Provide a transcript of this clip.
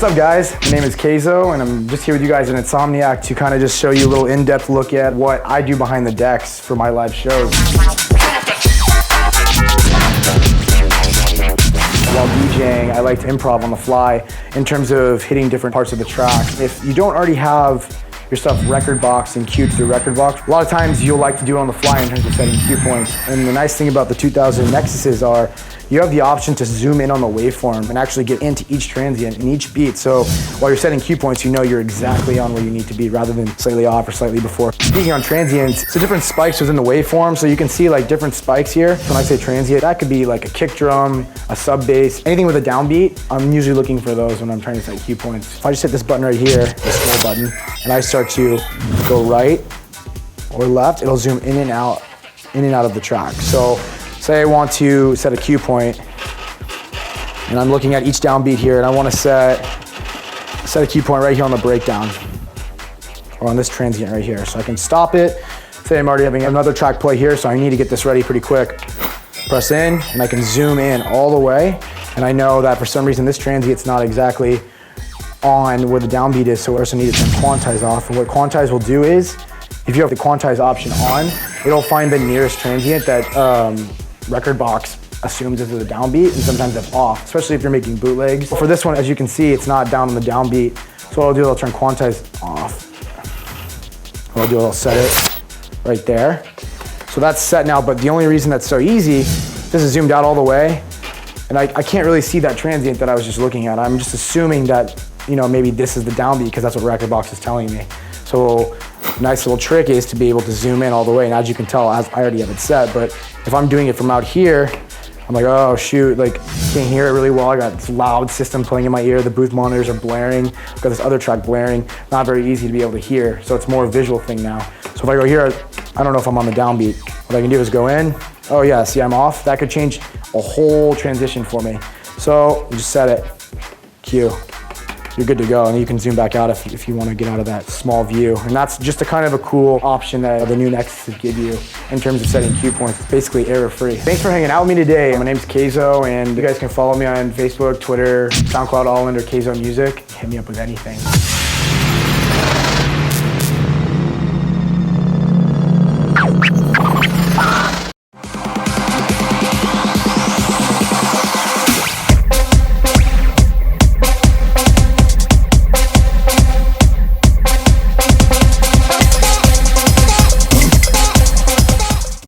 What's up guys? My name is Kayzo and I'm just here with you guys in Insomniac to kind of just show you a little in-depth look at what I do behind the decks for my live shows. While DJing, I like to improv on the fly in terms of hitting different parts of the track. If you don't already have your stuff record boxed and queued through record box, a lot of times you'll like to do it on the fly in terms of setting cue points. And the nice thing about the 2000 Nexuses are you have the option to zoom in on the waveform and actually get into each transient and each beat. So while you're setting cue points, you know you're exactly on where you need to be rather than slightly off or slightly before. Speaking on transients, so different spikes within the waveform. So you can see like different spikes here. When I say transient, that could be like a kick drum, a sub bass, anything with a downbeat. I'm usually looking for those when I'm trying to set cue points. If I just hit this button right here, the scroll button, and I start to go right or left, it'll zoom in and out of the track. So say I want to set a cue point and I'm looking at each downbeat here and I want to set a cue point right here on the breakdown or on this transient right here. So I can stop it. Say I'm already having another track play here, so I need to get this ready pretty quick. Press in and I can zoom in all the way. And I know that for some reason this transient's not exactly on where the downbeat is, so I also need to turn quantize off. And what quantize will do is, if you have the quantize option on, it'll find the nearest transient that record box assumes is the downbeat, and sometimes that's off, especially if you're making bootlegs. For this one, as you can see, it's not down on the downbeat. So what I'll do, I'll turn quantize off. What I'll do, I'll set it right there. So that's set now, but the only reason that's so easy, this is zoomed out all the way, and I can't really see that transient that I was just looking at. I'm just assuming that, you know, maybe this is the downbeat because that's what record box is telling me. So nice little trick is to be able to zoom in all the way. And as you can tell, I already have it set, but if I'm doing it from out here, I'm like, oh shoot, like can't hear it really well. I got this loud system playing in my ear. The booth monitors are blaring. I've got this other track blaring. Not very easy to be able to hear. So it's more a visual thing now. So if I go here, I don't know if I'm on the downbeat. What I can do is go in. Oh yeah, see I'm off. That could change a whole transition for me. So you just set it, cue. You're good to go, and you can zoom back out if you want to get out of that small view. And that's just a kind of a cool option that the new Nexuses give you in terms of setting cue points. It's basically error-free. Thanks for hanging out with me today. My name's Kayzo, and you guys can follow me on Facebook, Twitter, SoundCloud, all under Kayzo Music. Hit me up with anything.